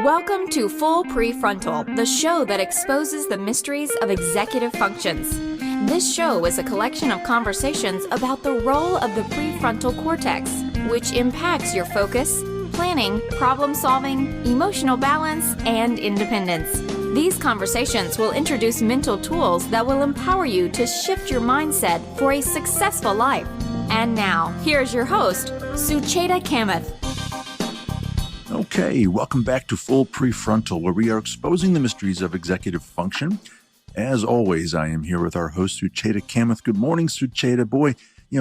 Welcome to Full PreFrontal, the show that exposes the mysteries of executive functions. This show is a collection of conversations about the role of the prefrontal cortex, which impacts your focus, planning, problem-solving, emotional balance, and independence. These conversations will introduce mental tools that will empower you to shift your mindset for a successful life. And now, here's your host, Sucheta Kamath. Okay, welcome back to Full PreFrontal, where we are exposing the mysteries of executive function. As always, I am here with our host, Sucheta Kamath. Good morning, Sucheta. Boy,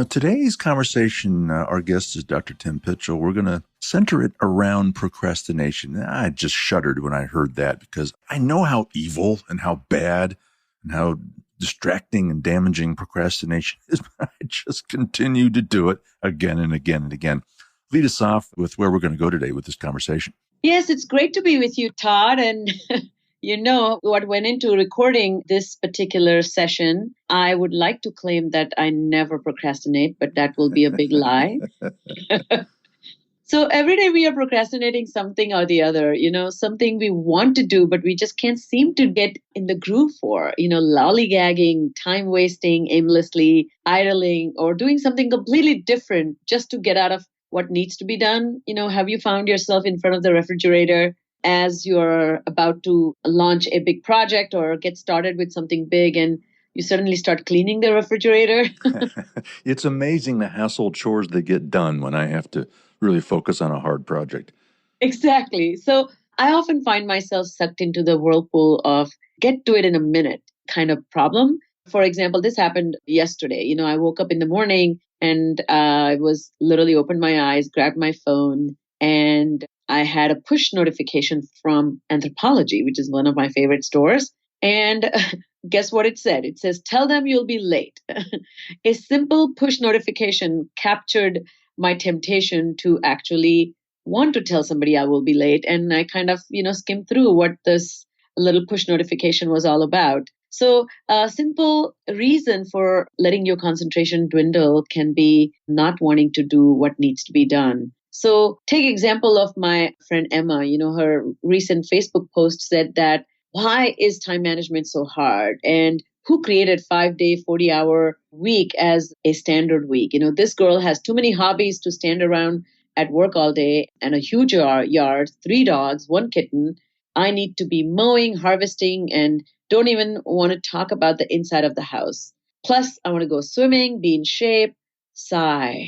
today's conversation, our guest is Dr. Tim Pychyl. We're going to center it around procrastination. I just shuddered when I heard that because I know how evil and how bad and how distracting and damaging procrastination is, but I just continue to do it again and again and again. Lead us off with where we're going to go today with this conversation. Yes, it's great to be with you, Todd. And what went into recording this particular session. I would like to claim that I never procrastinate, but that will be a big lie. So every day we are procrastinating something or the other, something we want to do, but we just can't seem to get in the groove for, lollygagging, time wasting aimlessly, idling, or doing something completely different just to get out of what needs to be done. Have you found yourself in front of the refrigerator as you're about to launch a big project or get started with something big and you suddenly start cleaning the refrigerator? It's amazing the household chores that get done when I have to really focus on a hard project. Exactly. So I often find myself sucked into the whirlpool of get to it in a minute kind of problem. For example, this happened yesterday. I woke up in the morning and I was literally opened my eyes, grabbed my phone, and I had a push notification from Anthropology, which is one of my favorite stores. And guess what it said? It says, tell them you'll be late. A simple push notification captured my temptation to actually want to tell somebody I will be late. And I kind of, skimmed through what this little push notification was all about. So a simple reason for letting your concentration dwindle can be not wanting to do what needs to be done. So take example of my friend Emma. Her recent Facebook post said that, why is time management so hard? And who created 5-day, 40-hour week as a standard week? This girl has too many hobbies to stand around at work all day and a huge yard, 3 dogs, 1 kitten. I need to be mowing, harvesting, and don't even want to talk about the inside of the house. Plus, I want to go swimming, be in shape, sigh.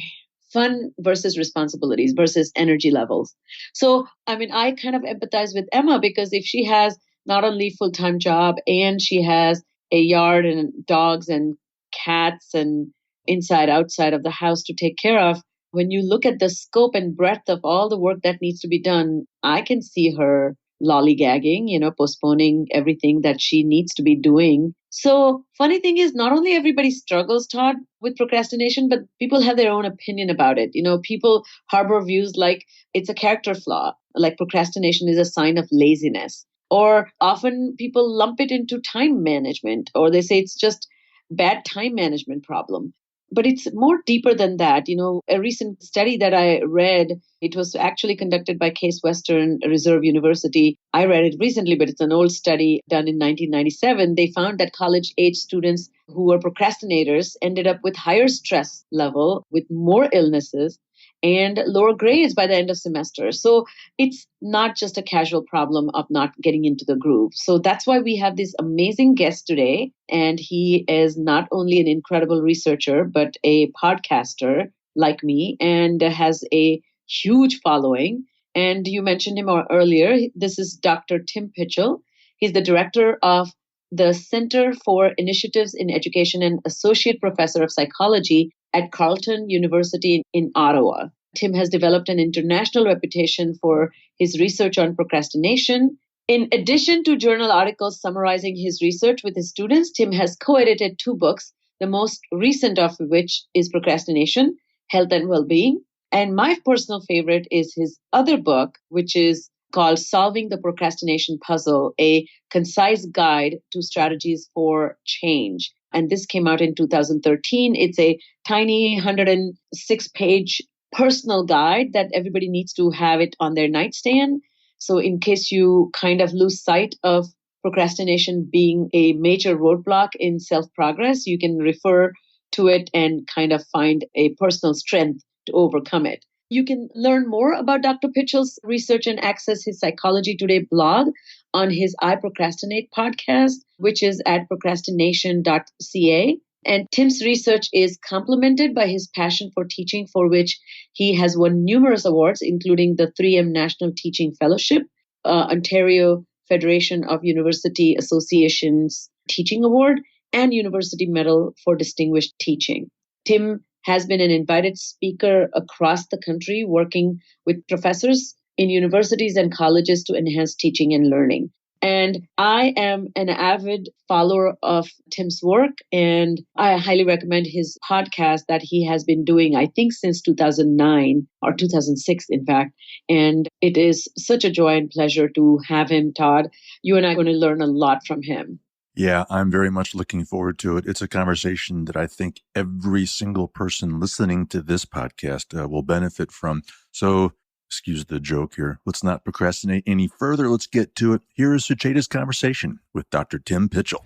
Fun versus responsibilities versus energy levels. So, I kind of empathize with Emma because if she has not only full-time job and she has a yard and dogs and cats and inside, outside of the house to take care of, when you look at the scope and breadth of all the work that needs to be done, I can see her lollygagging, postponing everything that she needs to be doing. So funny thing is, not only everybody struggles, Todd, with procrastination, but people have their own opinion about it. People harbor views like it's a character flaw, like procrastination is a sign of laziness. Or often people lump it into time management, or they say it's just bad time management problem. But it's more deeper than that. A recent study that I read, it was actually conducted by Case Western Reserve University. I read it recently, but it's an old study done in 1997. They found that college-age students who were procrastinators ended up with higher stress level, with more illnesses, and lower grades by the end of semester. So it's not just a casual problem of not getting into the groove. So that's why we have this amazing guest today. And he is not only an incredible researcher, but a podcaster like me and has a huge following. And you mentioned him earlier. This is Dr. Tim Pychyl. He's the director of the Center for Initiatives in Education and associate professor of psychology at Carleton University in Ottawa. Tim has developed an international reputation for his research on procrastination. In addition to journal articles summarizing his research with his students, Tim has co-edited 2 books, the most recent of which is Procrastination, Health and Well-being. And my personal favorite is his other book, which is called Solving the Procrastination Puzzle, a concise guide to strategies for change. And this came out in 2013. It's a tiny 106-page personal guide that everybody needs to have it on their nightstand. So in case you kind of lose sight of procrastination being a major roadblock in self-progress, you can refer to it and kind of find a personal strength to overcome it. You can learn more about Dr. Pychyl's research and access his Psychology Today blog on his I Procrastinate podcast, which is at procrastination.ca. And Tim's research is complemented by his passion for teaching, for which he has won numerous awards, including the 3M National Teaching Fellowship, Ontario Federation of University Associations Teaching Award, and University Medal for Distinguished Teaching. Tim has been an invited speaker across the country, working with professors in universities and colleges to enhance teaching and learning. And I am an avid follower of Tim's work, and I highly recommend his podcast that he has been doing, I think, since 2009 or 2006, in fact. And it is such a joy and pleasure to have him, Todd. You and I are going to learn a lot from him. Yeah, I'm very much looking forward to it. It's a conversation that I think every single person listening to this podcast will benefit from. So, excuse the joke here. Let's not procrastinate any further. Let's get to it. Here is Sucheta's conversation with Dr. Tim Pychyl.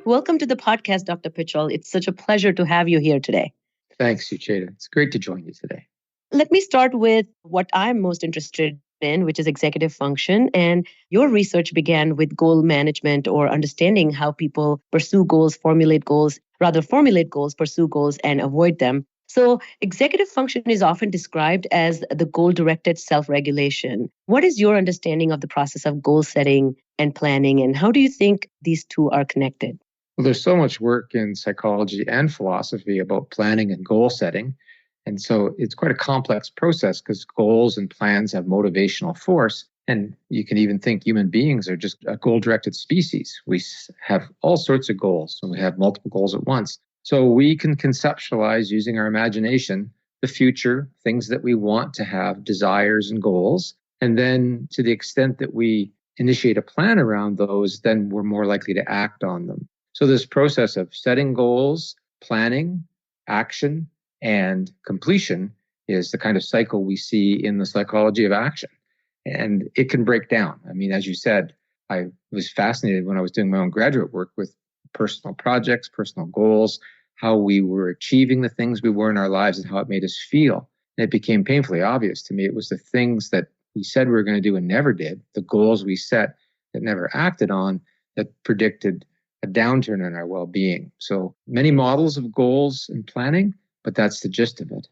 Welcome to the podcast, Dr. Pychyl. It's such a pleasure to have you here today. Thanks, Sucheta. It's great to join you today. Let me start with what I'm most interested in, which is executive function. And your research began with goal management, or understanding how people pursue goals, formulate goals, pursue goals, and avoid them. So executive function is often described as the goal-directed self-regulation. What is your understanding of the process of goal setting and planning, and how do you think these two are connected? Well, there's so much work in psychology and philosophy about planning and goal setting. And so it's quite a complex process because goals and plans have motivational force. And you can even think human beings are just a goal-directed species. We have all sorts of goals, and we have multiple goals at once. So we can conceptualize using our imagination the future, things that we want to have, desires and goals. And then to the extent that we initiate a plan around those, then we're more likely to act on them. So this process of setting goals, planning, action, and completion is the kind of cycle we see in the psychology of action. And it can break down. I mean, as you said, I was fascinated when I was doing my own graduate work with personal projects, personal goals, how we were achieving the things we were in our lives and how it made us feel. And it became painfully obvious to me. It was the things that we said we were going to do and never did, the goals we set that never acted on, that predicted a downturn in our well-being. So many models of goals and planning, but that's the gist of it.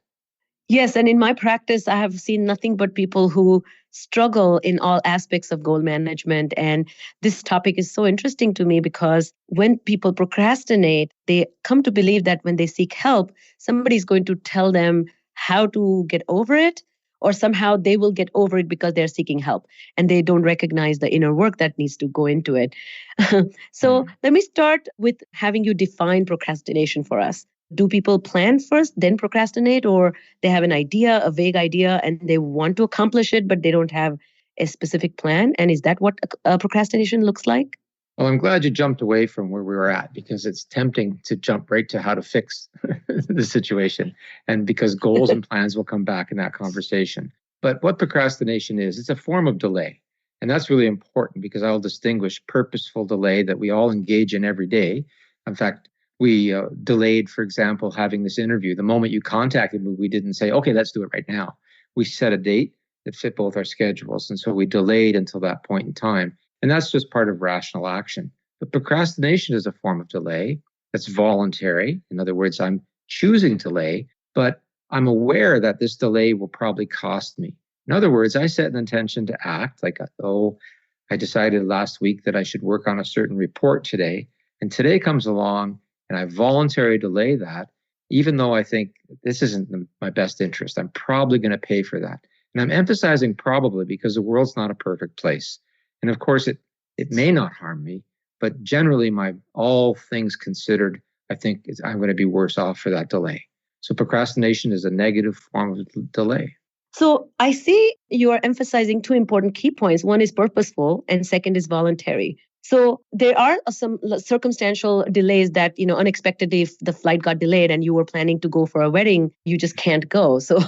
Yes, and in my practice, I have seen nothing but people who struggle in all aspects of goal management. And this topic is so interesting to me because when people procrastinate, they come to believe that when they seek help, somebody's going to tell them how to get over it, or somehow they will get over it because they're seeking help and they don't recognize the inner work that needs to go into it. So let me start with having you define procrastination for us. Do people plan first, then procrastinate, or they have an idea, a vague idea, and they want to accomplish it, but they don't have a specific plan? And is that what procrastination looks like? Well, I'm glad you jumped away from where we were at, because it's tempting to jump right to how to fix the situation. And because goals and plans will come back in that conversation. But what procrastination is, it's a form of delay. And that's really important because I'll distinguish purposeful delay that we all engage in every day. In fact, we delayed, for example, having this interview. The moment you contacted me, we didn't say, okay, let's do it right now. We set a date that fit both our schedules. And so we delayed until that point in time. And that's just part of rational action. But procrastination is a form of delay that's voluntary. In other words, I'm choosing to delay, but I'm aware that this delay will probably cost me. In other words, I set an intention to act, like, I decided last week that I should work on a certain report today. And today comes along and I voluntarily delay that, even though I think this isn't in my best interest. I'm probably going to pay for that. And I'm emphasizing probably because the world's not a perfect place. And of course, it may not harm me, but generally, all things considered, I think I'm going to be worse off for that delay. So procrastination is a negative form of delay. So I see you are emphasizing two important key points. One is purposeful and second is voluntary. So there are some circumstantial delays that, unexpectedly, if the flight got delayed and you were planning to go for a wedding, you just can't go. So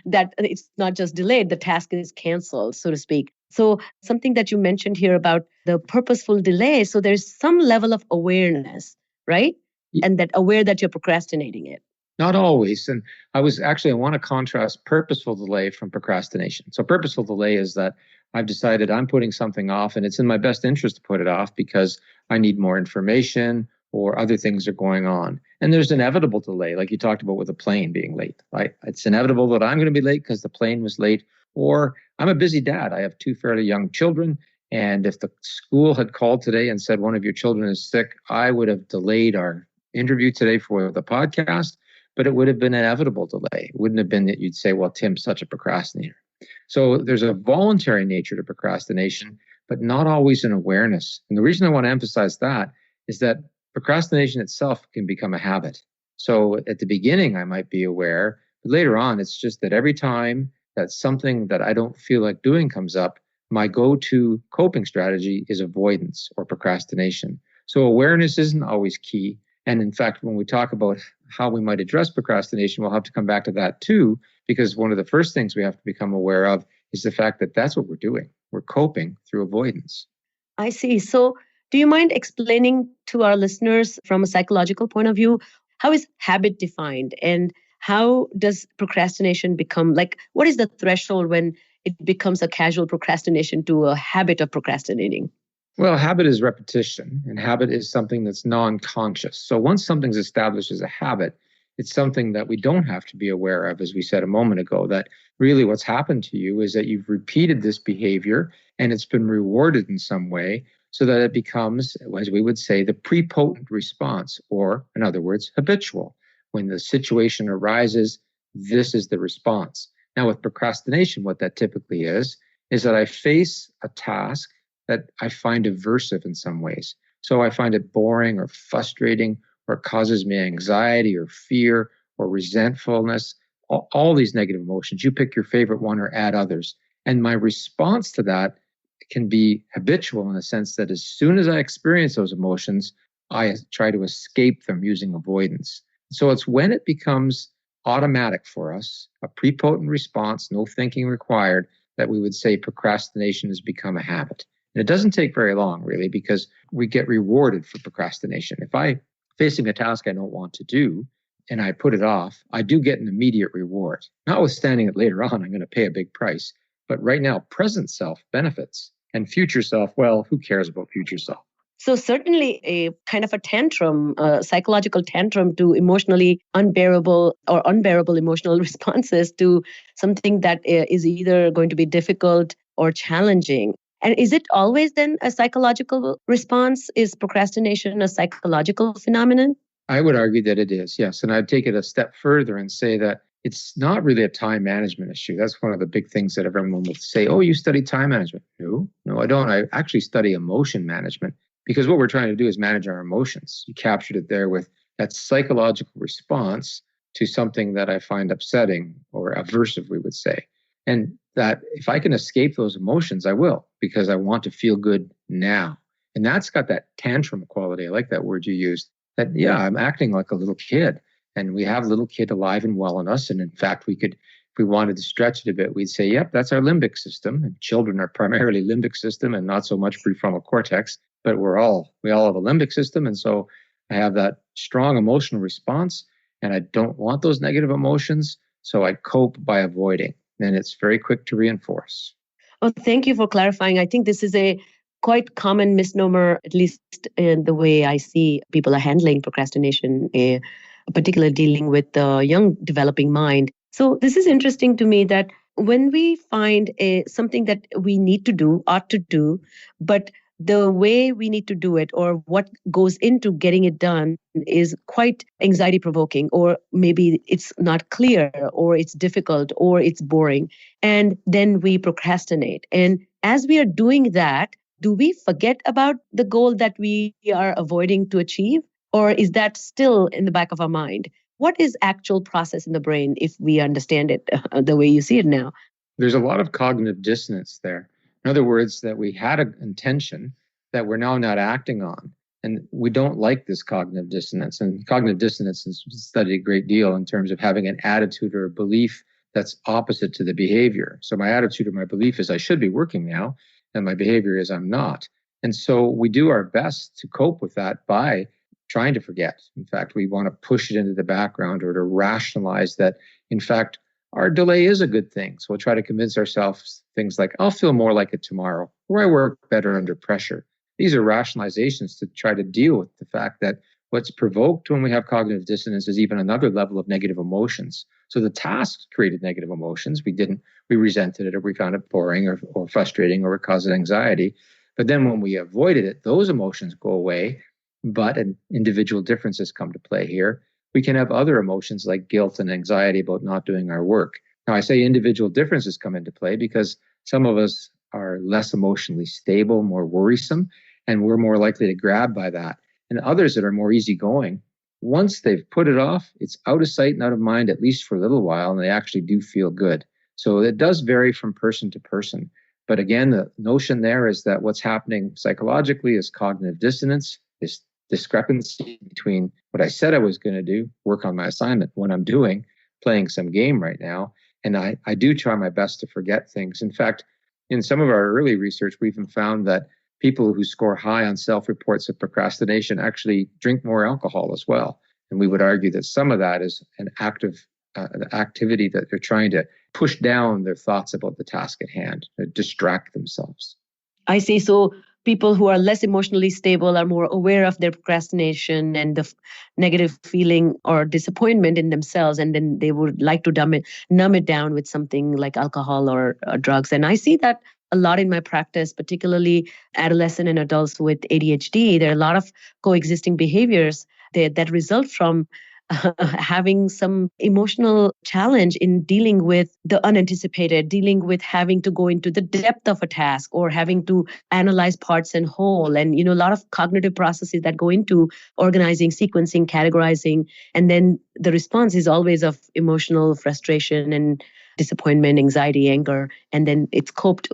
that it's not just delayed, the task is canceled, so to speak. So something that you mentioned here about the purposeful delay. So there's some level of awareness, right? And that aware that you're procrastinating it. Not always. And I want to contrast purposeful delay from procrastination. So purposeful delay is that I've decided I'm putting something off and it's in my best interest to put it off because I need more information or other things are going on. And there's inevitable delay, like you talked about with a plane being late, right? It's inevitable that I'm going to be late because the plane was late, or I'm a busy dad. I have two fairly young children. And if the school had called today and said one of your children is sick, I would have delayed our interview today for the podcast, but it would have been an inevitable delay. It wouldn't have been that you'd say, well, Tim's such a procrastinator. So there's a voluntary nature to procrastination, but not always an awareness. And the reason I want to emphasize that is that procrastination itself can become a habit. So at the beginning, I might be aware, but later on, it's just that every time that something that I don't feel like doing comes up, my go-to coping strategy is avoidance or procrastination. So awareness isn't always key. And in fact, when we talk about how we might address procrastination, we'll have to come back to that too, because one of the first things we have to become aware of is the fact that that's what we're doing. We're coping through avoidance. I see. So do you mind explaining to our listeners from a psychological point of view, how is habit defined and how does procrastination become, like, what is the threshold when it becomes a casual procrastination to a habit of procrastinating? Well, habit is repetition, and habit is something that's non-conscious. So once something's established as a habit, it's something that we don't have to be aware of, as we said a moment ago, that really what's happened to you is that you've repeated this behavior and it's been rewarded in some way so that it becomes, as we would say, the prepotent response, or in other words, habitual. When the situation arises, this is the response. Now with procrastination, what that typically is that I face a task that I find aversive in some ways. So I find it boring or frustrating, or it causes me anxiety or fear or resentfulness, all these negative emotions. You pick your favorite one or add others. And my response to that can be habitual in the sense that as soon as I experience those emotions, I try to escape them using avoidance. So it's when it becomes automatic for us, a prepotent response, no thinking required, that we would say procrastination has become a habit. And it doesn't take very long, really, because we get rewarded for procrastination. If I'm facing a task I don't want to do and I put it off, I do get an immediate reward. Notwithstanding that later on, I'm going to pay a big price. But right now, present self benefits, and future self, well, who cares about future self? So certainly a kind of a tantrum, a psychological tantrum to emotionally unbearable emotional responses to something that is either going to be difficult or challenging. And is it always then a psychological response? Is procrastination a psychological phenomenon? I would argue that it is, yes. And I'd take it a step further and say that it's not really a time management issue. That's one of the big things that everyone will say, oh, you study time management. No, I don't. I actually study emotion management, because what we're trying to do is manage our emotions. You captured it there with that psychological response to something that I find upsetting or aversive, we would say. And that if I can escape those emotions, I will, because I want to feel good now. And that's got that tantrum quality. I like that word you used. That, yeah, I'm acting like a little kid. And we have a little kid alive and well in us. And in fact, we could, if we wanted to stretch it a bit, we'd say, yep, that's our limbic system. And children are primarily limbic system and not so much prefrontal cortex. But we all have a limbic system. And so I have that strong emotional response. And I don't want those negative emotions. So I cope by avoiding. And it's very quick to reinforce. Oh, thank you for clarifying. I think this is a quite common misnomer, at least in the way I see people are handling procrastination, particularly dealing with the young developing mind. So this is interesting to me that when we find something that we need to do, ought to do, but the way we need to do it or what goes into getting it done is quite anxiety provoking, or maybe it's not clear, or it's difficult, or it's boring. And then we procrastinate. And as we are doing that, do we forget about the goal that we are avoiding to achieve? Or is that still in the back of our mind? What is actual process in the brain if we understand it the way you see it now? There's a lot of cognitive dissonance there. In other words, that we had an intention, that we're now not acting on. And we don't like this cognitive dissonance. And cognitive dissonance is studied a great deal in terms of having an attitude or a belief that's opposite to the behavior. So my attitude or my belief is I should be working now, and my behavior is I'm not. And so we do our best to cope with that by trying to forget. In fact, we want to push it into the background or to rationalize that, in fact, our delay is a good thing. So we'll try to convince ourselves things like, I'll feel more like it tomorrow, or I work better under pressure. These are rationalizations to try to deal with the fact that what's provoked when we have cognitive dissonance is even another level of negative emotions. So the task created negative emotions. We resented it, or we found it boring or frustrating, or it caused anxiety. But then when we avoided it, those emotions go away, but individual differences come to play here. We can have other emotions like guilt and anxiety about not doing our work. Now, I say individual differences come into play because some of us are less emotionally stable, more worrisome, and we're more likely to grab by that. And others that are more easygoing, once they've put it off, it's out of sight and out of mind, at least for a little while, and they actually do feel good. So it does vary from person to person. But again, the notion there is that what's happening psychologically is cognitive dissonance, this discrepancy between what I said I was going to do, work on my assignment, what I'm doing, playing some game right now. And I do try my best to forget things. In fact, in some of our early research, we've even found that people who score high on self-reports of procrastination actually drink more alcohol as well. And we would argue that some of that is an activity that they're trying to push down their thoughts about the task at hand, to distract themselves. I see. So people who are less emotionally stable are more aware of their procrastination and the negative feeling or disappointment in themselves, and then they would like to numb it down with something like alcohol or drugs. And I see that a lot in my practice, particularly adolescent and adults with ADHD. There are a lot of coexisting behaviors that result from having some emotional challenge in dealing with the unanticipated, dealing with having to go into the depth of a task or having to analyze parts and whole. And, a lot of cognitive processes that go into organizing, sequencing, categorizing. And then the response is always of emotional frustration and disappointment, anxiety, anger. And then it's coped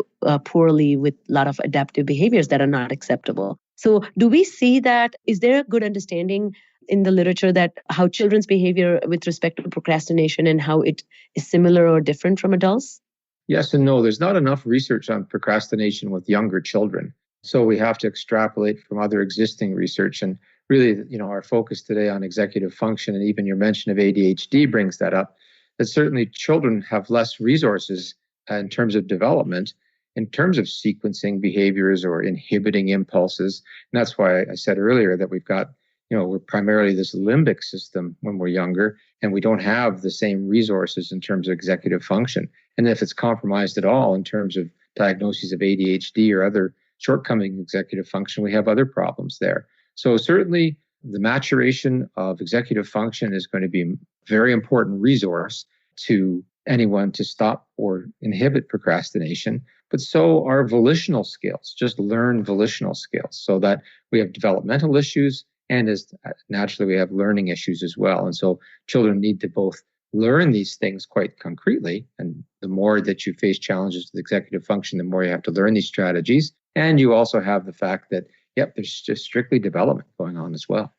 poorly with a lot of adaptive behaviors that are not acceptable. So do we see that? Is there a good understanding in the literature that how children's behavior with respect to procrastination and how it is similar or different from adults? Yes and no. There's not enough research on procrastination with younger children. So we have to extrapolate from other existing research. And really, our focus today on executive function and even your mention of ADHD brings that up, that certainly children have less resources in terms of development, in terms of sequencing behaviors or inhibiting impulses. And that's why I said earlier that we've got we're primarily this limbic system when we're younger, and we don't have the same resources in terms of executive function. And if it's compromised at all in terms of diagnoses of ADHD or other shortcoming executive function, we have other problems there. So certainly the maturation of executive function is going to be a very important resource to anyone to stop or inhibit procrastination, but so are volitional skills. Just learn volitional skills so that we have developmental issues, and as naturally, we have learning issues as well. And so children need to both learn these things quite concretely. And the more that you face challenges with executive function, the more you have to learn these strategies. And you also have the fact that, there's just strictly development going on as well.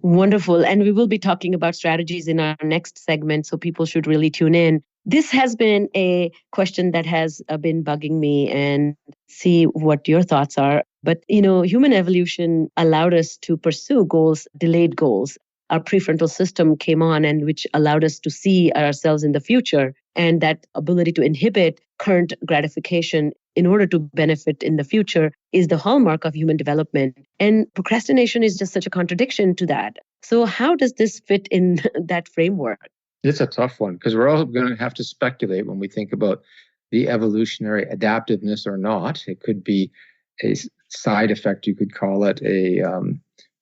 Wonderful. And we will be talking about strategies in our next segment, so people should really tune in. This has been a question that has been bugging me, and see what your thoughts are. But, human evolution allowed us to pursue goals, delayed goals. Our prefrontal system came on, and which allowed us to see ourselves in the future. And that ability to inhibit current gratification in order to benefit in the future is the hallmark of human development. And procrastination is just such a contradiction to that. So how does this fit in that framework? It's a tough one because we're all going to have to speculate when we think about the evolutionary adaptiveness or not. It could be a side effect, you could call it a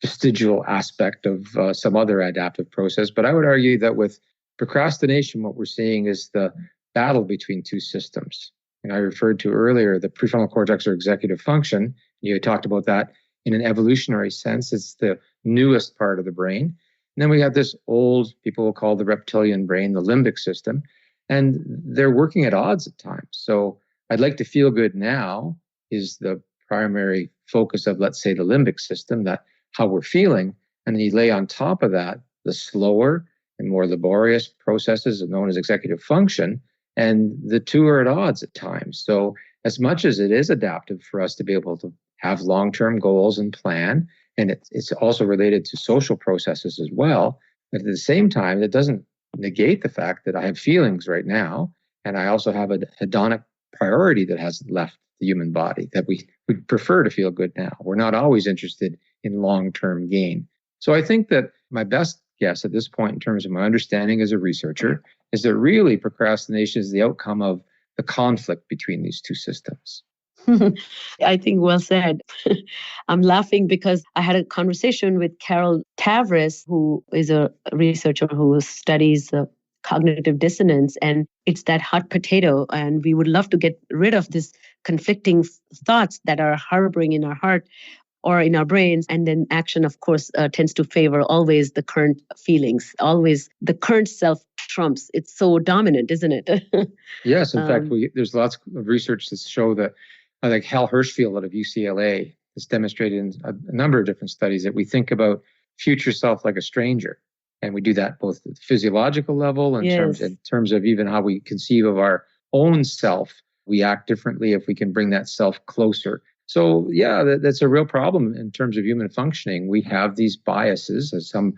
vestigial aspect of some other adaptive process. But I would argue that with procrastination, what we're seeing is the battle between two systems. And I referred to earlier the prefrontal cortex or executive function. You talked about that in an evolutionary sense. It's the newest part of the brain. And then we have this old, people will call the reptilian brain, the limbic system, and they're working at odds at times. So I'd like to feel good now is the primary focus of, let's say, the limbic system, that how we're feeling. And then you lay on top of that the slower and more laborious processes known as executive function. And the two are at odds at times. So as much as it is adaptive for us to be able to have long-term goals and plan, and it's also related to social processes as well, but at the same time, it doesn't negate the fact that I have feelings right now, and I also have a hedonic priority that hasn't left the human body, that we would prefer to feel good now. We're not always interested in long-term gain. So I think that my best guess at this point in terms of my understanding as a researcher is that really procrastination is the outcome of the conflict between these two systems. I think well said. I'm laughing because I had a conversation with Carol Tavris, who is a researcher who studies cognitive dissonance, and it's that hot potato. And we would love to get rid of this conflicting thoughts that are harboring in our heart or in our brains. And then action, of course, tends to favor always the current feelings, always the current self trumps. It's so dominant, isn't it? Yes, in fact, there's lots of research that show that, like Hal Hirschfield out of UCLA has demonstrated in a number of different studies that we think about future self like a stranger. And we do that both at the physiological level and in terms of even how we conceive of our own self. We act differently if we can bring that self closer. So yeah, that's a real problem in terms of human functioning. We have these biases, as some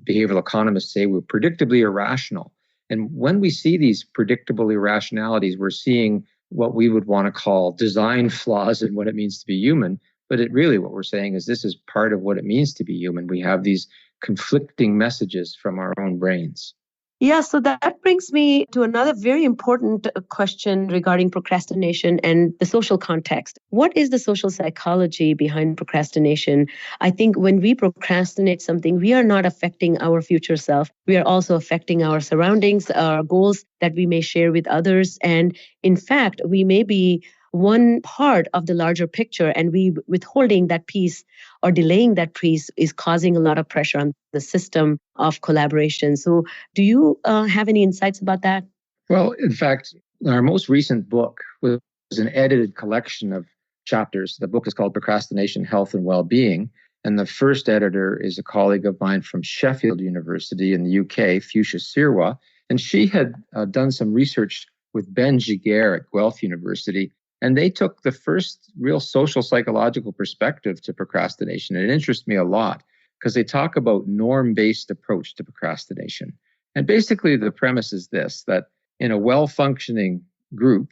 behavioral economists say, we're predictably irrational. And when we see these predictable irrationalities, we're seeing what we would want to call design flaws in what it means to be human. But really what we're saying is this is part of what it means to be human. We have these conflicting messages from our own brains. Yeah, so that brings me to another very important question regarding procrastination and the social context. What is the social psychology behind procrastination? I think when we procrastinate something, we are not affecting our future self. We are also affecting our surroundings, our goals that we may share with others. And in fact, we may be one part of the larger picture, and we withholding that piece or delaying that piece is causing a lot of pressure on the system of collaboration. So do you have any insights about that? Well, in fact, our most recent book was an edited collection of chapters. The book is called Procrastination, Health and Well-Being. And the first editor is a colleague of mine from Sheffield University in the UK, Fuchsia Sirwa. And she had done some research with Ben Giguère at Guelph University. And they took the first real social psychological perspective to procrastination. And it interests me a lot because they talk about norm-based approach to procrastination. And basically the premise is this, that in a well-functioning group,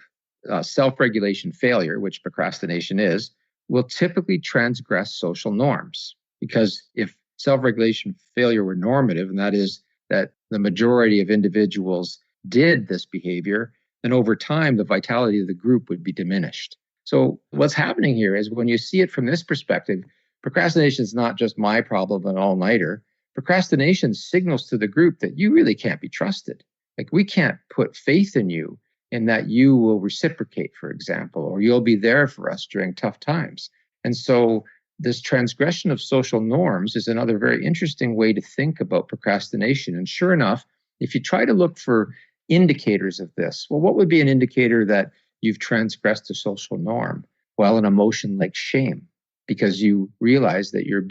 self-regulation failure, which procrastination is, will typically transgress social norms. Because if self-regulation failure were normative, and that is that the majority of individuals did this behavior, then over time, the vitality of the group would be diminished. So what's happening here is when you see it from this perspective, procrastination is not just my problem, an all-nighter. Procrastination signals to the group that you really can't be trusted. Like we can't put faith in you in that you will reciprocate, for example, or you'll be there for us during tough times. And so this transgression of social norms is another very interesting way to think about procrastination. And sure enough, if you try to look for indicators of this, well, what would be an indicator that you've transgressed a social norm? Well, an emotion like shame, because you realize that you're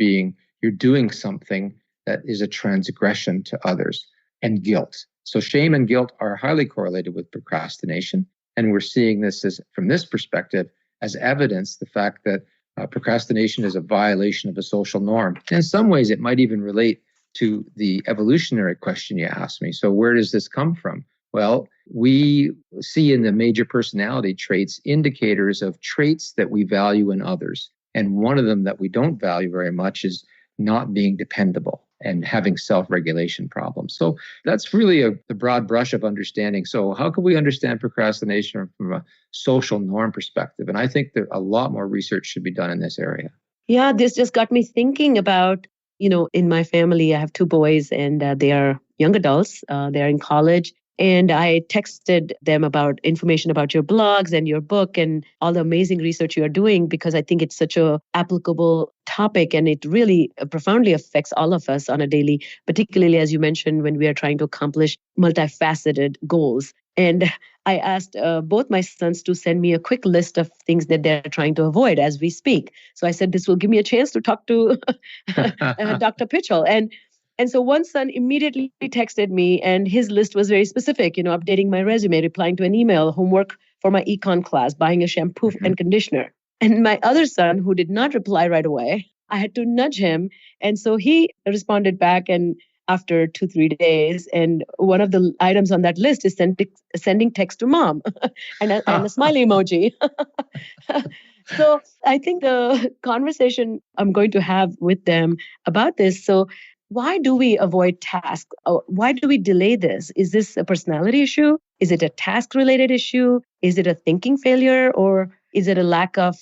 doing something that is a transgression to others, and guilt. So shame and guilt are highly correlated with procrastination. And we're seeing this as, from this perspective, as evidence, the fact that procrastination is a violation of a social norm. And in some ways, it might even relate to the evolutionary question you asked me. So where does this come from? Well, we see in the major personality traits indicators of traits that we value in others. And one of them that we don't value very much is not being dependable and having self-regulation problems. So that's really the broad brush of understanding. So how can we understand procrastination from a social norm perspective? And I think that a lot more research should be done in this area. Yeah, this just got me thinking about, in my family, I have two boys and they are young adults. They're in college. And I texted them about information about your blogs and your book and all the amazing research you are doing, because I think it's such a applicable topic and it really profoundly affects all of us on a daily, particularly as you mentioned, when we are trying to accomplish multifaceted goals. And I asked both my sons to send me a quick list of things that they're trying to avoid as we speak. So I said, this will give me a chance to talk to Dr. Pychyl. And so one son immediately texted me, and his list was very specific, updating my resume, replying to an email, homework for my econ class, buying a shampoo and conditioner. And my other son, who did not reply right away, I had to nudge him. And so he responded back and after 2-3 days. And one of the items on that list is sending text to mom and a smiley emoji. So I think the conversation I'm going to have with them about this. So why do we avoid tasks? Why do we delay this? Is this a personality issue? Is it a task-related issue? Is it a thinking failure? Or is it a lack of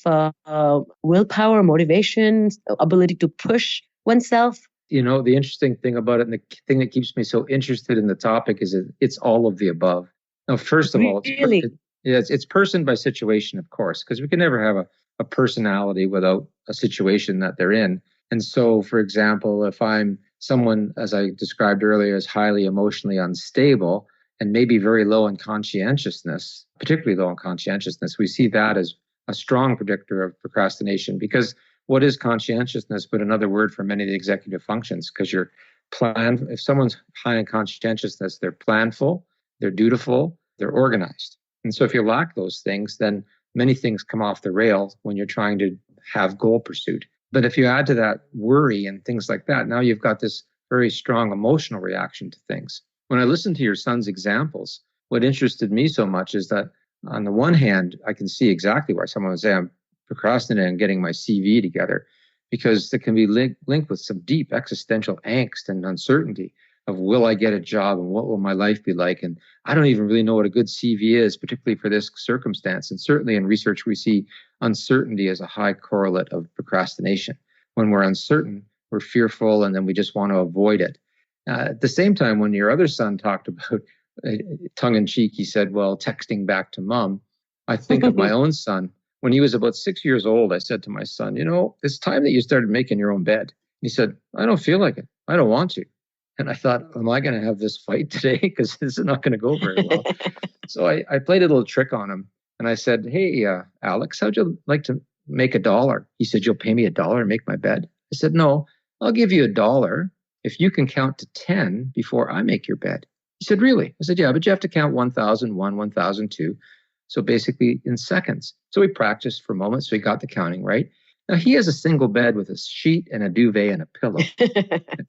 willpower, motivation, ability to push oneself? The interesting thing about it, and the thing that keeps me so interested in the topic, is it's all of the above. Now, first of all, it's person by situation, of course, because we can never have a personality without a situation that they're in. And so, for example, if I'm someone, as I described earlier, is highly emotionally unstable and maybe very low in conscientiousness, particularly low in conscientiousness, we see that as a strong predictor of procrastination. Because what is conscientiousness but another word for many of the executive functions? Because you're planned. If someone's high in conscientiousness, they're planful, they're dutiful, they're organized. And so if you lack those things, then many things come off the rails when you're trying to have goal pursuit. But if you add to that worry and things like that, now you've got this very strong emotional reaction to things. When I listened to your son's examples, what interested me so much is that on the one hand, I can see exactly why someone would say I'm procrastinating and getting my CV together, because it can be linked with some deep existential angst and uncertainty of, will I get a job and what will my life be like? And I don't even really know what a good CV is, particularly for this circumstance. And certainly in research, we see uncertainty as a high correlate of procrastination. When we're uncertain, we're fearful, and then we just want to avoid it. At the same time, when your other son talked about, tongue-in-cheek, he said, well, texting back to mom, I think of my own son. When he was about 6 years old, I said to my son, it's time that you started making your own bed. He said, I don't feel like it. I don't want to. And I thought, am I going to have this fight today? Because this is not going to go very well. So I played a little trick on him. And I said, hey, Alex, how'd you like to make $1? He said, you'll pay me $1 and make my bed? I said, no, I'll give you $1 if you can count to 10 before I make your bed. He said, really? I said, yeah, but you have to count 1001, 1002. So basically in seconds. So we practiced for a moment. So he got the counting right. Now he has a single bed with a sheet and a duvet and a pillow.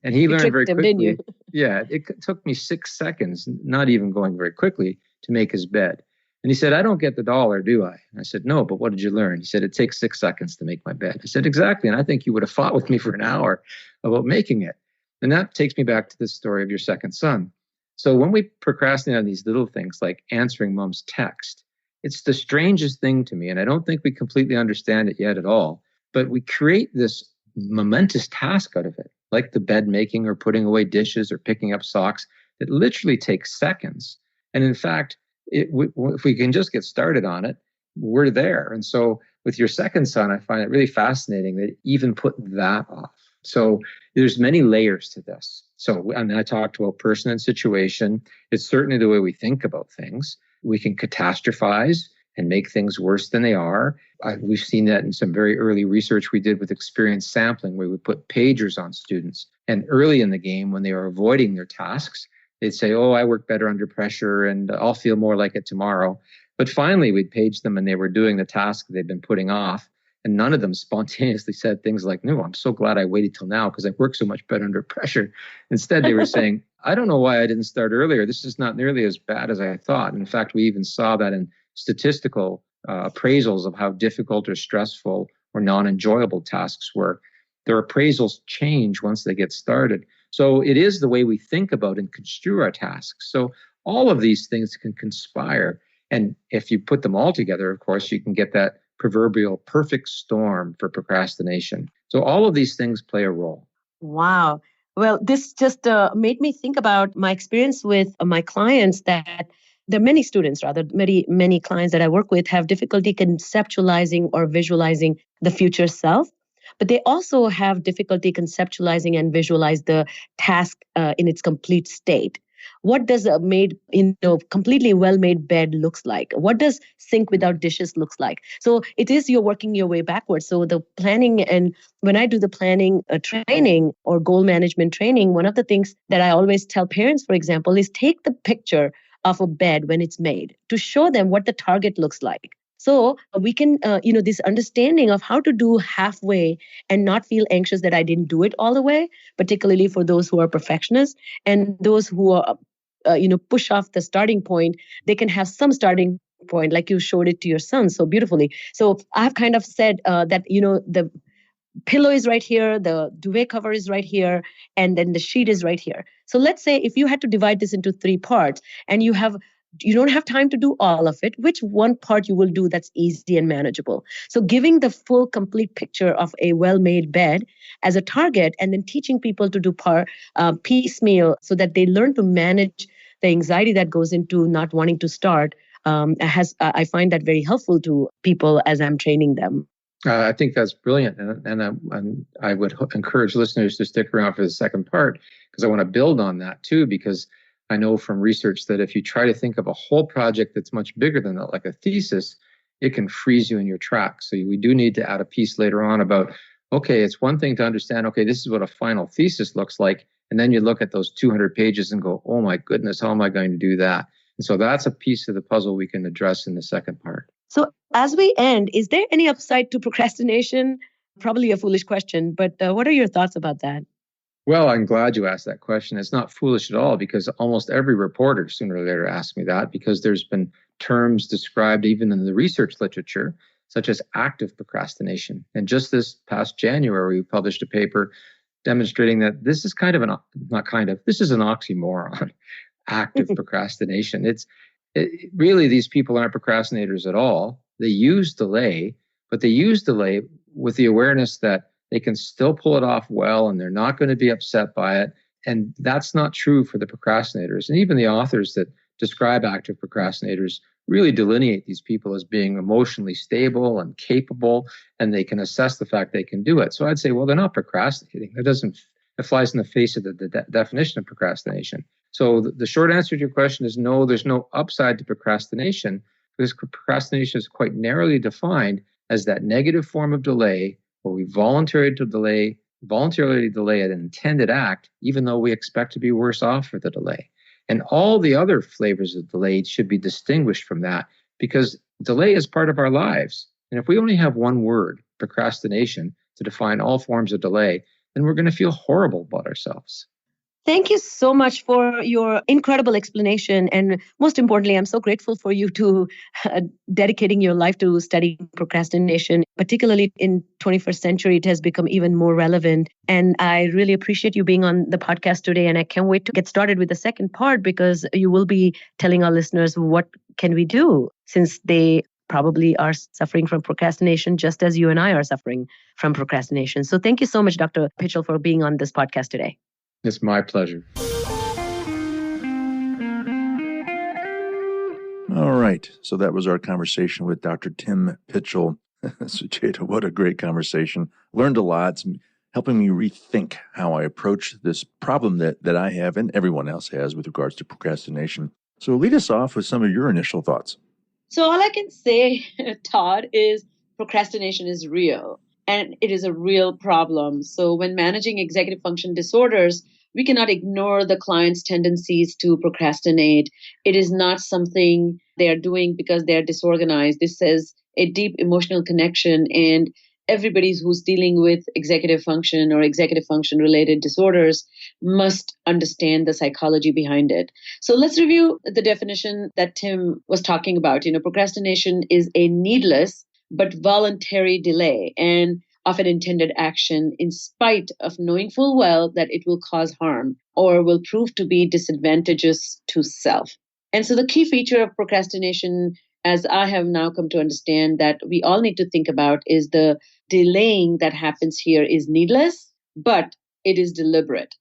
And he learned very quickly. Yeah, it took me 6 seconds, not even going very quickly, to make his bed. And he said, I don't get the $1, do I? And I said, no, but what did you learn? He said, it takes 6 seconds to make my bed. I said, exactly. And I think you would have fought with me for an hour about making it. And that takes me back to the story of your second son. So when we procrastinate on these little things like answering mom's text, it's the strangest thing to me. And I don't think we completely understand it yet at all. But we create this momentous task out of it, like the bed making or putting away dishes or picking up socks, that literally takes seconds. And in fact, if we can just get started on it, we're there. And so with your second son, I find it really fascinating that even put that off. So there's many layers to this. So I talked about person and situation. It's certainly the way we think about things. We can catastrophize and make things worse than they are. We've seen that in some very early research we did with experience sampling, where we put pagers on students. And early in the game, when they were avoiding their tasks, they'd say, oh, I work better under pressure and I'll feel more like it tomorrow. But finally, we'd page them and they were doing the task they'd been putting off. And none of them spontaneously said things like, no, I'm so glad I waited till now because I work so much better under pressure. Instead, they were saying, I don't know why I didn't start earlier. This is not nearly as bad as I thought. In fact, we even saw that in statistical appraisals of how difficult or stressful or non-enjoyable tasks were. Their appraisals change once they get started. So it is the way we think about and construe our tasks. So all of these things can conspire. And if you put them all together, of course, you can get that proverbial perfect storm for procrastination. So all of these things play a role. Wow. Well, this just made me think about my experience with my clients, that there are many students, many clients that I work with have difficulty conceptualizing or visualizing the future self, but they also have difficulty conceptualizing and visualize the task in its complete state. What does a completely well-made bed looks like? What does sink without dishes looks like? So it is you're working your way backwards. So the planning, and when I do the planning training or goal management training, one of the things that I always tell parents, for example, is take the picture of a bed when it's made to show them what the target looks like. So we can, this understanding of how to do halfway and not feel anxious that I didn't do it all the way, particularly for those who are perfectionists and those who are, push off the starting point. They can have some starting point, like you showed it to your son so beautifully. So I've kind of said that, the pillow is right here, the duvet cover is right here, and then the sheet is right here. So let's say if you had to divide this into 3 parts and you don't have time to do all of it, which one part you will do that's easy and manageable. So giving the full complete picture of a well-made bed as a target, and then teaching people to do piecemeal so that they learn to manage the anxiety that goes into not wanting to start. I find that very helpful to people as I'm training them. I think that's brilliant. And I would encourage listeners to stick around for the second part, because I want to build on that too, because I know from research that if you try to think of a whole project that's much bigger than that, like a thesis, it can freeze you in your tracks. So we do need to add a piece later on about, okay, it's one thing to understand, okay, this is what a final thesis looks like. And then you look at those 200 pages and go, oh my goodness, how am I going to do that? And so that's a piece of the puzzle we can address in the second part. So as we end, is there any upside to procrastination? Probably a foolish question, but what are your thoughts about that? Well, I'm glad you asked that question. It's not foolish at all, because almost every reporter sooner or later asks me that, because there's been terms described even in the research literature, such as active procrastination. And just this past January, we published a paper demonstrating that this is this is an oxymoron, active procrastination. Really, these people aren't procrastinators at all. They use delay, but they use delay with the awareness that they can still pull it off well, and they're not going to be upset by it. And that's not true for the procrastinators. And even the authors that describe active procrastinators really delineate these people as being emotionally stable and capable, and they can assess the fact they can do it. So I'd say, well, they're not procrastinating. It flies in the face of the definition of procrastination. So the short answer to your question is no, there's no upside to procrastination, because procrastination is quite narrowly defined as that negative form of delay where we voluntarily delay an intended act, even though we expect to be worse off for the delay. And all the other flavors of delay should be distinguished from that, because delay is part of our lives. And if we only have one word, procrastination, to define all forms of delay, then we're going to feel horrible about ourselves. Thank you so much for your incredible explanation. And most importantly, I'm so grateful for you to dedicating your life to studying procrastination, particularly in 21st century. It has become even more relevant. And I really appreciate you being on the podcast today. And I can't wait to get started with the second part, because you will be telling our listeners what can we do, since they probably are suffering from procrastination just as you and I are suffering from procrastination. So thank you so much, Dr. Pychyl, for being on this podcast today. It's my pleasure. All right. So that was our conversation with Dr. Tim Pychyl. Sucheta, what a great conversation. Learned a lot. It's helping me rethink how I approach this problem that I have and everyone else has with regards to procrastination. So lead us off with some of your initial thoughts. So all I can say, Todd, is procrastination is real, and it is a real problem. So when managing executive function disorders, we cannot ignore the client's tendencies to procrastinate. It is not something they are doing because they are disorganized. This is a deep emotional connection, and everybody who's dealing with executive function or executive function related disorders must understand the psychology behind it. So let's review the definition that Tim was talking about. Procrastination is a needless but voluntary delay and of an intended action in spite of knowing full well that it will cause harm or will prove to be disadvantageous to self. And so the key feature of procrastination, as I have now come to understand that we all need to think about, is the delaying that happens here is needless, but it is deliberate.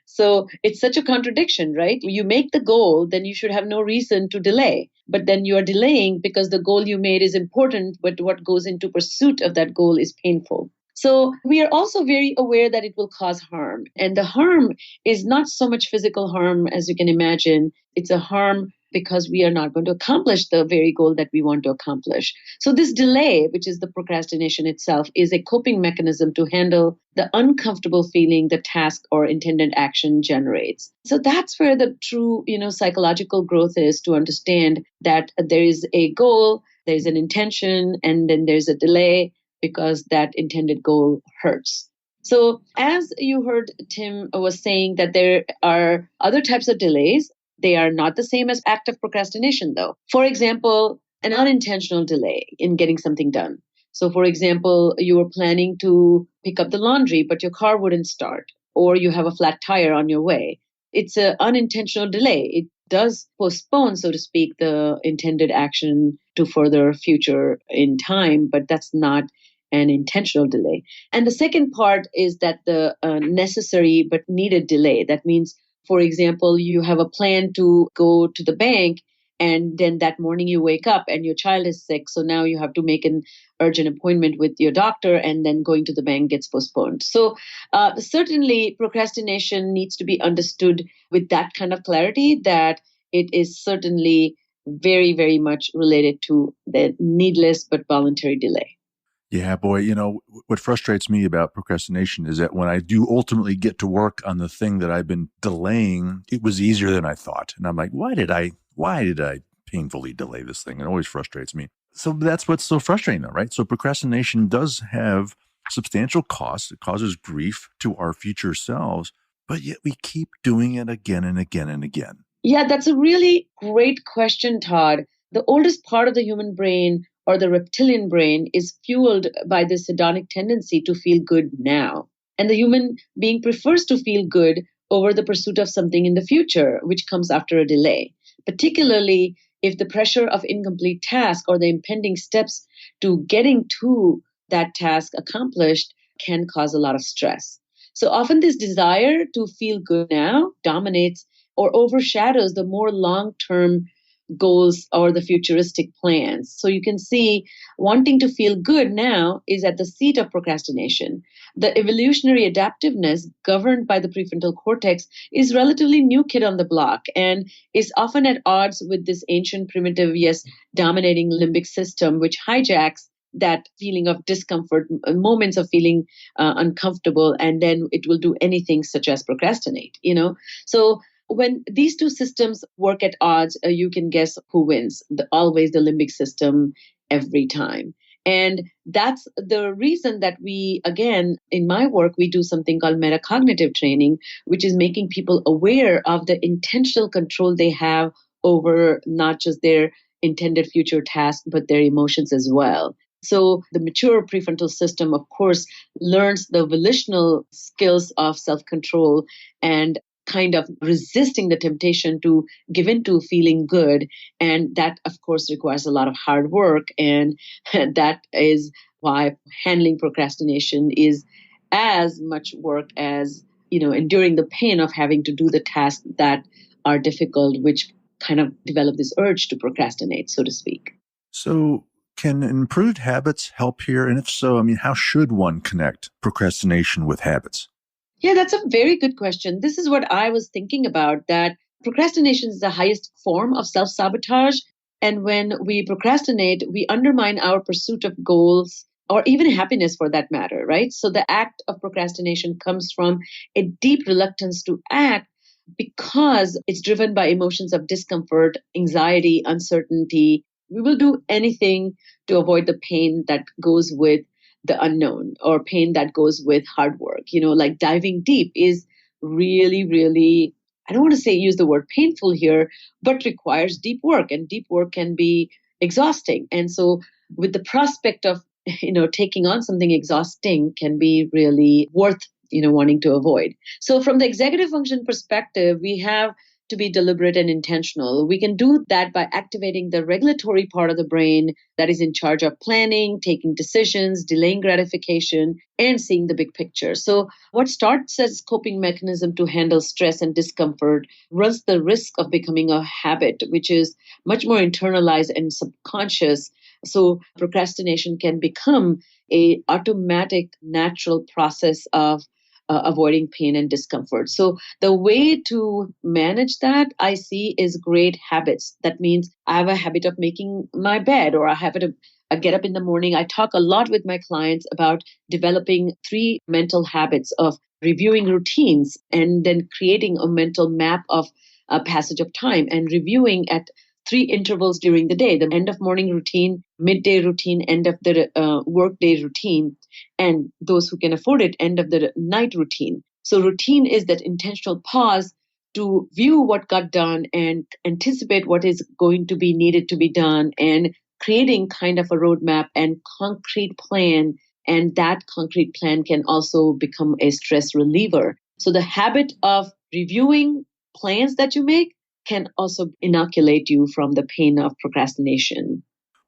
So it's such a contradiction, right? You make the goal, then you should have no reason to delay. But then you are delaying because the goal you made is important, but what goes into pursuit of that goal is painful. So we are also very aware that it will cause harm. And the harm is not so much physical harm as you can imagine. It's a harm because we are not going to accomplish the very goal that we want to accomplish. So this delay, which is the procrastination itself, is a coping mechanism to handle the uncomfortable feeling the task or intended action generates. So that's where the true, psychological growth is, to understand that there is a goal, there's an intention, and then there's a delay because that intended goal hurts. So as you heard Tim was saying that there are other types of delays. They are not the same as active procrastination, though. For example, an unintentional delay in getting something done. So, for example, you were planning to pick up the laundry, but your car wouldn't start, or you have a flat tire on your way. It's an unintentional delay. It does postpone, so to speak, the intended action to further future in time, but that's not an intentional delay. And the second part is that the necessary but needed delay. That means, for example, you have a plan to go to the bank, and then that morning you wake up and your child is sick. So now you have to make an urgent appointment with your doctor, and then going to the bank gets postponed. So certainly procrastination needs to be understood with that kind of clarity, that it is certainly very, very much related to the needless but voluntary delay. Yeah, boy, what frustrates me about procrastination is that when I do ultimately get to work on the thing that I've been delaying, it was easier than I thought. And I'm like, why did I painfully delay this thing? It always frustrates me. So that's what's so frustrating though, right? So procrastination does have substantial costs. It causes grief to our future selves, but yet we keep doing it again and again and again. Yeah, that's a really great question, Todd. The oldest part of the human brain, or the reptilian brain, is fueled by this hedonic tendency to feel good now. And the human being prefers to feel good over the pursuit of something in the future, which comes after a delay, particularly if the pressure of incomplete task or the impending steps to getting to that task accomplished can cause a lot of stress. So often this desire to feel good now dominates or overshadows the more long-term goals or the futuristic plans. So you can see wanting to feel good now is at the seat of procrastination. The evolutionary adaptiveness governed by the prefrontal cortex is relatively new kid on the block and is often at odds with this ancient, primitive, yes, dominating limbic system, which hijacks that feeling of discomfort, moments of feeling uncomfortable, and then it will do anything such as procrastinate, So when these two systems work at odds, you can guess who wins. Always the limbic system, every time. And that's the reason that we, again, in my work, we do something called metacognitive training, which is making people aware of the intentional control they have over not just their intended future task, but their emotions as well. So the mature prefrontal system, of course, learns the volitional skills of self-control and kind of resisting the temptation to give into feeling good. And that, of course, requires a lot of hard work. And that is why handling procrastination is as much work as, enduring the pain of having to do the tasks that are difficult, which kind of develop this urge to procrastinate, so to speak. So can improved habits help here? And if so, how should one connect procrastination with habits? Yeah, that's a very good question. This is what I was thinking about, that procrastination is the highest form of self-sabotage. And when we procrastinate, we undermine our pursuit of goals or even happiness for that matter, right? So the act of procrastination comes from a deep reluctance to act because it's driven by emotions of discomfort, anxiety, uncertainty. We will do anything to avoid the pain that goes with the unknown, or pain that goes with hard work. Like diving deep is really, really, I don't want to say use the word painful here, but requires deep work, and deep work can be exhausting. And so with the prospect of, taking on something exhausting can be really worth, wanting to avoid. So from the executive function perspective, we have to be deliberate and intentional. We can do that by activating the regulatory part of the brain that is in charge of planning, taking decisions, delaying gratification, and seeing the big picture. So what starts as coping mechanism to handle stress and discomfort runs the risk of becoming a habit, which is much more internalized and subconscious, So procrastination can become a automatic, natural process of avoiding pain and discomfort. So the way to manage that I see is great habits. That means I have a habit of making my bed, or I get up in the morning. I talk a lot with my clients about developing 3 mental habits of reviewing routines and then creating a mental map of a passage of time and reviewing at 3 intervals during the day: the end of morning routine, midday routine, end of the workday routine, and those who can afford it, end of the night routine. So routine is that intentional pause to view what got done and anticipate what is going to be needed to be done, and creating kind of a roadmap and concrete plan. And that concrete plan can also become a stress reliever. So the habit of reviewing plans that you make can also inoculate you from the pain of procrastination.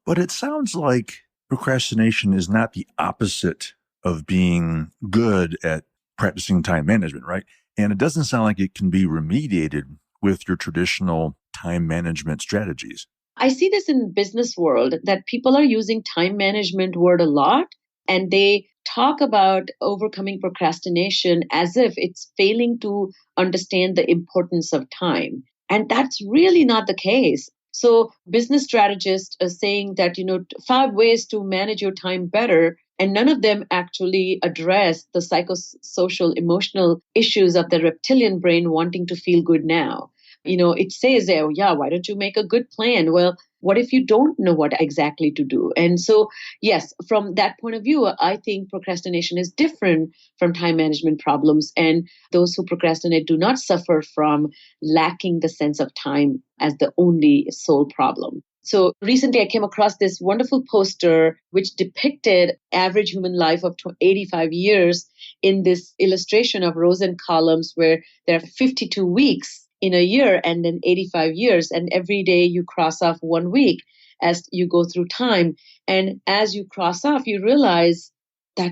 But it sounds like procrastination is not the opposite of being good at practicing time management, right? And it doesn't sound like it can be remediated with your traditional time management strategies. I see this in business world that people are using time management word a lot, and they talk about overcoming procrastination as if it's failing to understand the importance of time. And that's really not the case. So business strategists are saying that, 5 ways to manage your time better, and none of them actually address the psychosocial emotional issues of the reptilian brain wanting to feel good now. It says, oh, yeah, why don't you make a good plan? Well, what if you don't know what exactly to do? And so, yes, from that point of view, I think procrastination is different from time management problems. And those who procrastinate do not suffer from lacking the sense of time as the only sole problem. So recently I came across this wonderful poster which depicted average human life of 85 years in this illustration of rows and columns where there are 52 weeks in a year and then 85 years. And every day you cross off 1 week as you go through time. And as you cross off, you realize that,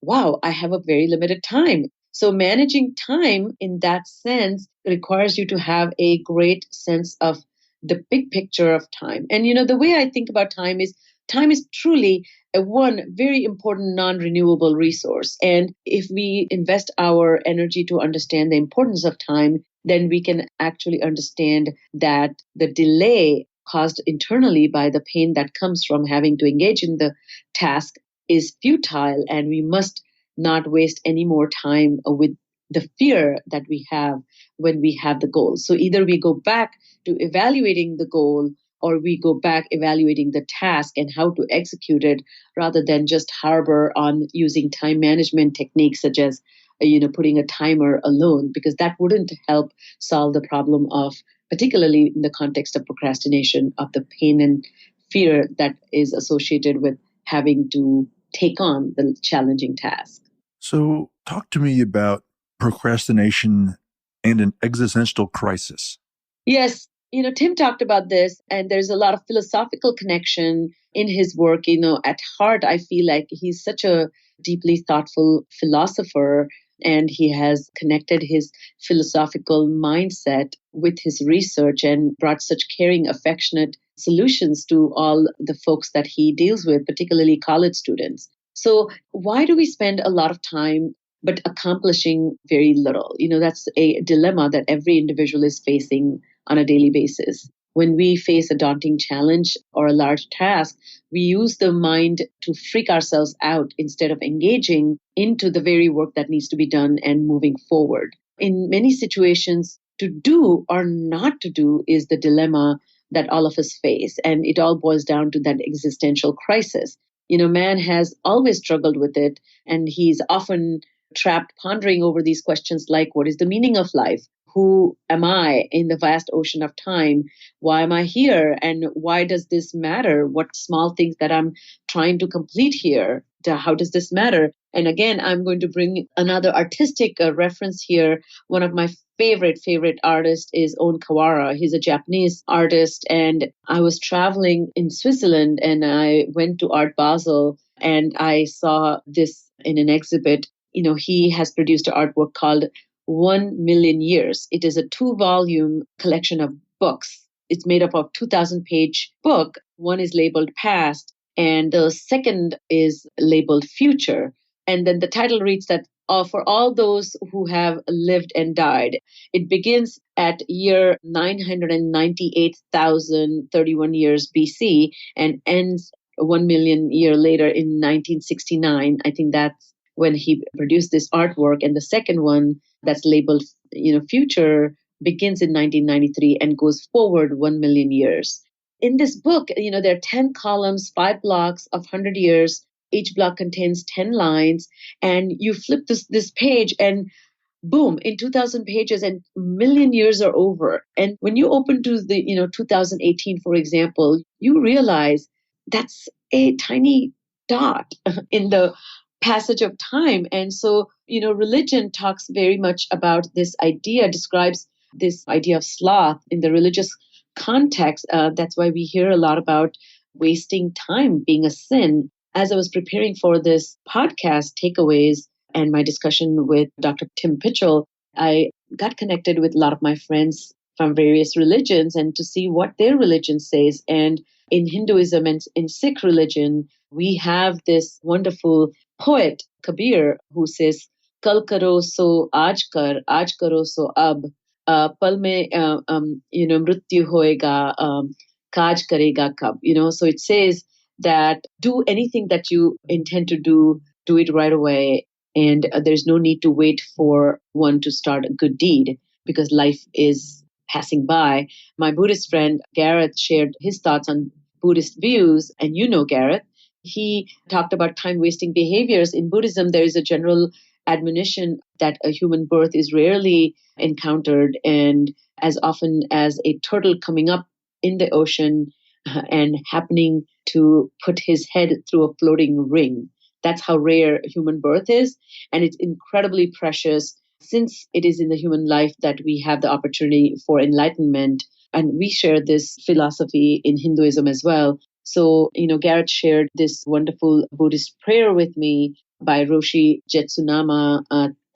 wow, I have a very limited time. So managing time in that sense requires you to have a great sense of the big picture of time. And, the way I think about time is truly one very important non-renewable resource. And if we invest our energy to understand the importance of time, then we can actually understand that the delay caused internally by the pain that comes from having to engage in the task is futile, and we must not waste any more time with the fear that we have when we have the goal. So either we go back to evaluating the goal, or we go back evaluating the task and how to execute it, rather than just harbor on using time management techniques such as putting a timer alone, because that wouldn't help solve the problem of, particularly in the context of procrastination, of the pain and fear that is associated with having to take on the challenging task. So talk to me about procrastination and an existential crisis. Yes, Tim talked about this, and there's a lot of philosophical connection in his work. At heart, I feel like he's such a deeply thoughtful philosopher, and he has connected his philosophical mindset with his research and brought such caring, affectionate solutions to all the folks that he deals with, particularly college students. So why do we spend a lot of time but accomplishing very little? That's a dilemma that every individual is facing on a daily basis. When we face a daunting challenge or a large task, we use the mind to freak ourselves out instead of engaging into the very work that needs to be done and moving forward. In many situations, to do or not to do is the dilemma that all of us face. And it all boils down to that existential crisis. Man has always struggled with it, and he's often trapped pondering over these questions like, what is the meaning of life? Who am I in the vast ocean of time? Why am I here? And why does this matter? What small things that I'm trying to complete here? How does this matter? And again, I'm going to bring another artistic reference here. One of my favorite artists is On Kawara. He's a Japanese artist. And I was traveling in Switzerland, and I went to Art Basel, and I saw this in an exhibit. He has produced an artwork called 1 Million Years. It is a 2-volume collection of books. It's made up of 2,000-page book one is labeled past, and the second is labeled future. And then the title reads that for all those who have lived and died, it begins at year 998,031 years BC and ends 1 million year later in 1969. I think that's when he produced this artwork. And the second one that's labeled, future begins in 1993 and goes forward 1 million years. In this book, there are 10 columns, 5 blocks of 100 years. Each block contains 10 lines, and you flip this page and boom, in 2000 pages and a million years are over. And when you open to the, 2018, for example, you realize that's a tiny dot in the passage of time. And so, religion talks very much about this idea, describes this idea of sloth in the religious context. That's why we hear a lot about wasting time being a sin. As I was preparing for this podcast, takeaways, and my discussion with Dr. Tim Pychyl, I got connected with a lot of my friends from various religions and to see what their religion says. And in Hinduism and in Sikh religion, we have this wonderful poet, Kabir, who says, Kal karo so aaj karo so ab, pal mein, mrityu hoega, kaj karega kab. So it says that do anything that you intend to do it right away. And there's no need to wait for one to start a good deed because life is passing by. My Buddhist friend, Gareth, shared his thoughts on Buddhist views. And Gareth, he talked about time-wasting behaviors. In Buddhism, there is a general admonition that a human birth is rarely encountered, and as often as a turtle coming up in the ocean and happening to put his head through a floating ring. That's how rare human birth is. And it's incredibly precious since it is in the human life that we have the opportunity for enlightenment. And we share this philosophy in Hinduism as well. So, Garrett shared this wonderful Buddhist prayer with me by Roshi Jetsunama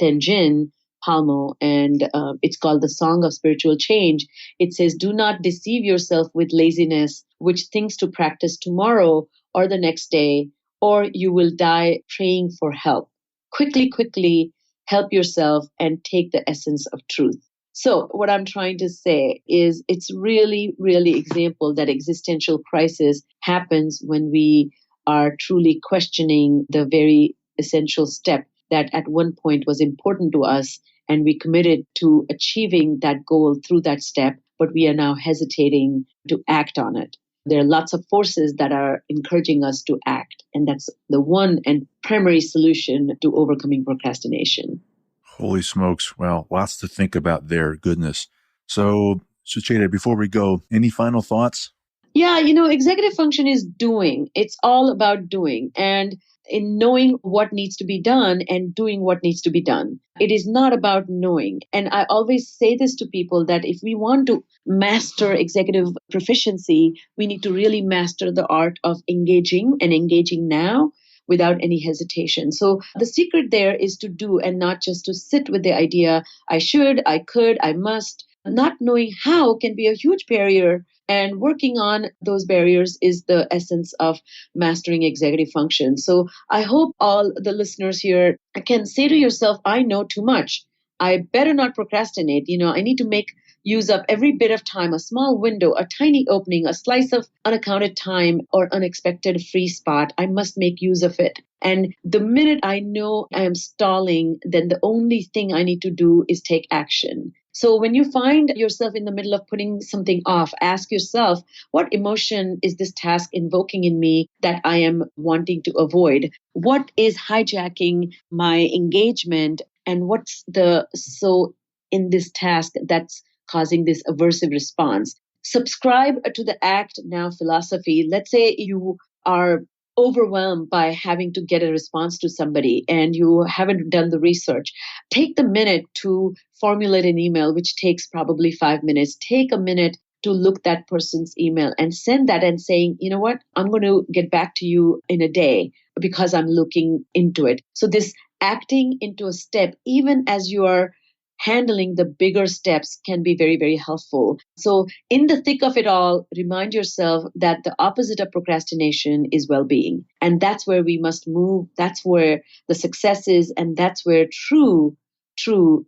Tenjin Palmo, and it's called the Song of Spiritual Change. It says, do not deceive yourself with laziness, which thinks to practice tomorrow or the next day, or you will die praying for help. Quickly help yourself and take the essence of truth. So what I'm trying to say is it's really, really example that existential crisis happens when we are truly questioning the very essential step that at one point was important to us, and we committed to achieving that goal through that step, but we are now hesitating to act on it. There are lots of forces that are encouraging us to act, and that's the one and primary solution to overcoming procrastination. Holy smokes. Well, lots to think about there. Goodness. So, Sucheta, before we go, any final thoughts? Yeah, executive function is doing. It's all about doing. And in knowing what needs to be done and doing what needs to be done. It is not about knowing. And I always say this to people that if we want to master executive proficiency, we need to really master the art of engaging and engaging now without any hesitation. So the secret there is to do and not just to sit with the idea, I should, I could, I must. Not knowing how can be a huge barrier, and working on those barriers is the essence of mastering executive function. So I hope all the listeners here can say to yourself, I know too much. I better not procrastinate. I need to make use of every bit of time, a small window, a tiny opening, a slice of unaccounted time or unexpected free spot. I must make use of it. And the minute I know I am stalling, then the only thing I need to do is take action. So when you find yourself in the middle of putting something off, ask yourself, what emotion is this task invoking in me that I am wanting to avoid? What is hijacking my engagement? And what's the so in this task that's causing this aversive response? Subscribe to the act now philosophy. Let's say you are overwhelmed by having to get a response to somebody and you haven't done the research. Take the minute to formulate an email, which takes probably 5 minutes. Take a minute to look that person's email and send that and saying, you know what, I'm going to get back to you in a day because I'm looking into it. So this acting into a step, even as you are handling the bigger steps can be very, very helpful. So in the thick of it all, remind yourself that the opposite of procrastination is well-being. And that's where we must move. That's where the success is. And that's where true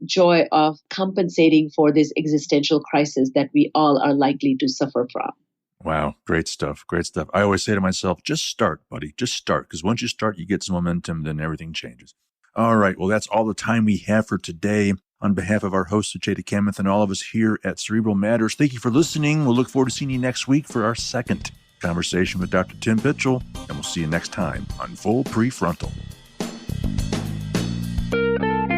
joy of compensating for this existential crisis that we all are likely to suffer from. Wow. Great stuff. Great stuff. I always say to myself, just start, buddy. Just start. Because once you start, you get some momentum, then everything changes. All right. Well, that's all the time we have for today. On behalf of our host, Sucheta Kamath, and all of us here at Cerebral Matters, thank you for listening. We'll look forward to seeing you next week for our second conversation with Dr. Tim Pychyl, and we'll see you next time on Full PreFrontal.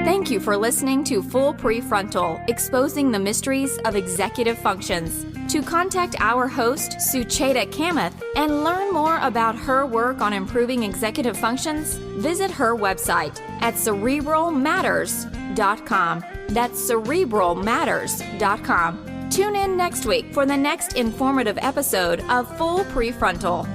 Thank you for listening to Full PreFrontal, exposing the mysteries of executive functions. To contact our host, Sucheta Kamath, and learn more about her work on improving executive functions, visit her website at cerebralmatters.com. That's cerebralmatters.com. Tune in next week for the next informative episode of Full PreFrontal.